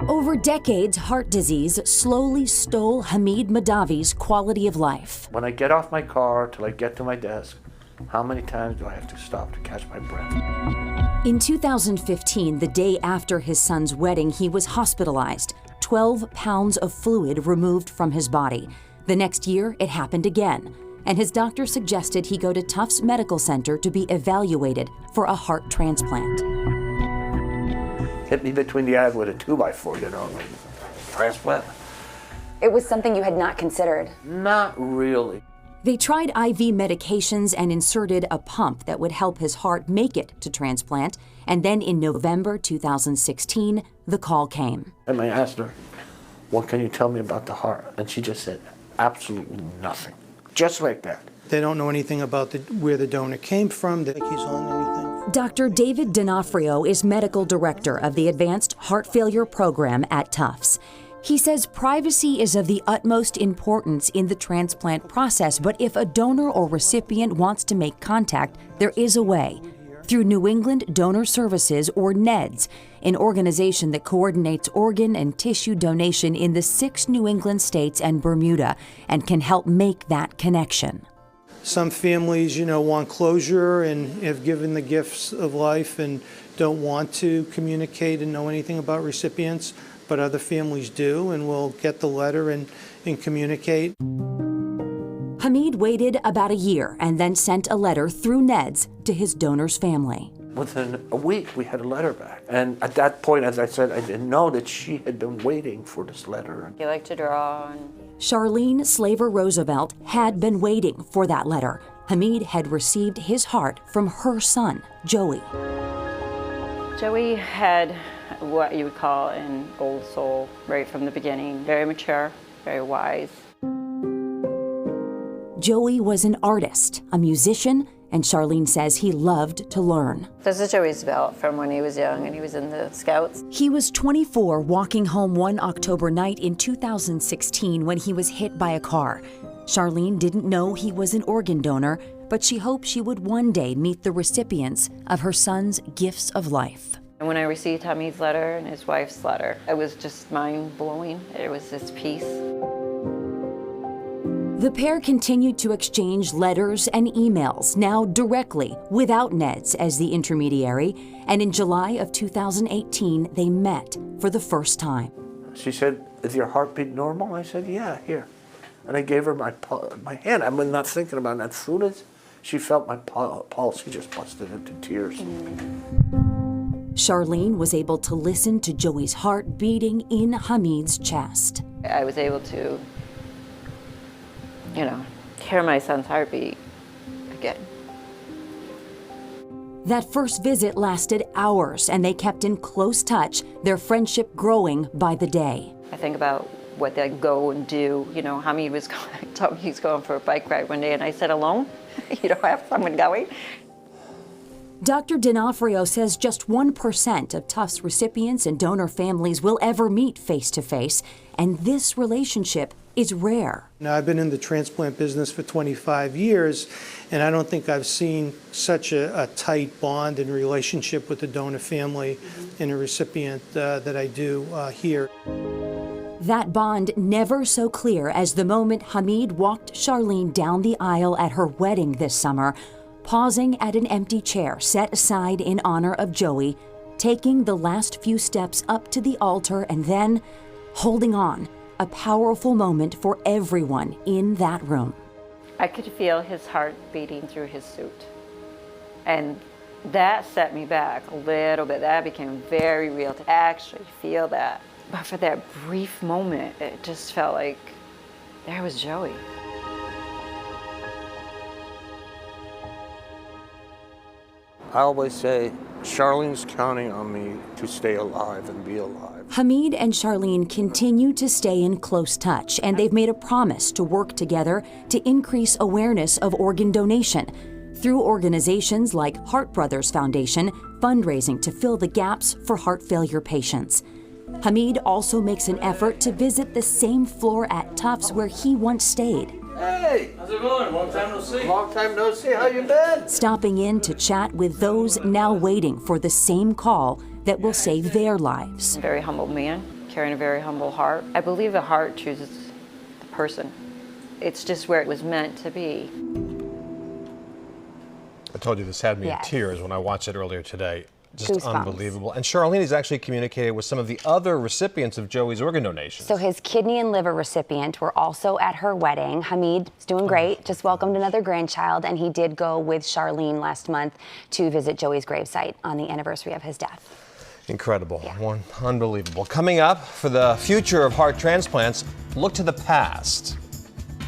Over decades, heart disease slowly stole Hamid Mahdavi's quality of life. When I get off my car till I get to my desk, how many times do I have to stop to catch my breath? In 2015, the day after his son's wedding, he was hospitalized, 12 pounds of fluid removed from his body. The next year, it happened again, and his doctor suggested he go to Tufts Medical Center to be evaluated for a heart transplant. Hit me between the eyes with a 2x4, you know, like transplant. It was something you had not considered? Not really. They tried IV medications and inserted a pump that would help his heart make it to transplant. And then in November 2016, the call came. And I asked her, what can you tell me about the heart? And she just said, absolutely nothing. Just like that. They don't know anything about where the donor came from, that he's on anything. Dr. David D'Onofrio is medical director of the Advanced Heart Failure Program at Tufts. He says privacy is of the utmost importance in the transplant process, but if a donor or recipient wants to make contact, there is a way. Through New England Donor Services, or NEDS, an organization that coordinates organ and tissue donation in the 6 New England states and Bermuda, and can help make that connection. Some families, want closure and have given the gifts of life and don't want to communicate and know anything about recipients, but other families do and will get the letter and communicate. Hamid waited about a year and then sent a letter through NEDS to his donor's family. Within a week, we had a letter back. And at that point, as I said, I didn't know that she had been waiting for this letter. You like to draw. Charlene Slaver Roosevelt had been waiting for that letter. Hamid had received his heart from her son, Joey. Joey had what you would call an old soul right from the beginning. Very mature, very wise. Joey was an artist, a musician, and Charlene says he loved to learn. This is Joey's belt from when he was young and he was in the Scouts. He was 24 walking home one October night in 2016 when he was hit by a car. Charlene didn't know he was an organ donor, but she hoped she would one day meet the recipients of her son's gifts of life. And when I received Hamid's letter and his wife's letter, it was just mind-blowing. It was this peace. The pair continued to exchange letters and emails, now directly, without NEDS as the intermediary, and in July of 2018, they met for the first time. She said, is your heartbeat normal? I said, yeah, here. And I gave her my hand. I was not thinking about it. As soon as she felt my pulse, she just busted into tears. Charlene was able to listen to Joey's heart beating in Hamid's chest. I was able to hear my son's heartbeat again. That first visit lasted hours, and they kept in close touch, their friendship growing by the day. I think about what they go and do. Hamid was told me he's going for a bike ride one day, and I said, alone? You don't have someone going? Dr. D'Onofrio says just 1% of Tufts recipients and donor families will ever meet face-to-face, and this relationship is rare. Now, I've been in the transplant business for 25 years, and I don't think I've seen such a tight bond and relationship with the donor family and a recipient that I do here. That bond never so clear as the moment Hamid walked Charlene down the aisle at her wedding this summer, pausing at an empty chair set aside in honor of Joey, taking the last few steps up to the altar, and then holding on. A powerful moment for everyone in that room. I could feel his heart beating through his suit. And that set me back a little bit. That became very real to actually feel that. But for that brief moment, it just felt like there was Joey. I always say, Charlene's counting on me to stay alive and be alive. Hamid and Charlene continue to stay in close touch, and they've made a promise to work together to increase awareness of organ donation through organizations like Heart Brothers Foundation, fundraising to fill the gaps for heart failure patients. Hamid also makes an effort to visit the same floor at Tufts where he once stayed. Hey! How's it going? Long time no see. Long time no see. How you been? Stopping in to chat with those now waiting for the same call that will save their lives. A very humble man, carrying a very humble heart. I believe the heart chooses the person. It's just where it was meant to be. I told you this had me in Yes. tears when I watched it earlier today. Just Goosebumps. unbelievable. And Charlene has actually communicated with some of the other recipients of Joey's organ donations. So his kidney and liver recipient were also at her wedding. Hamid is doing great, just welcomed another grandchild, and he did go with Charlene last month to visit Joey's gravesite on the anniversary of his death. Incredible. Unbelievable. Coming up, for the future of heart transplants, look to the past.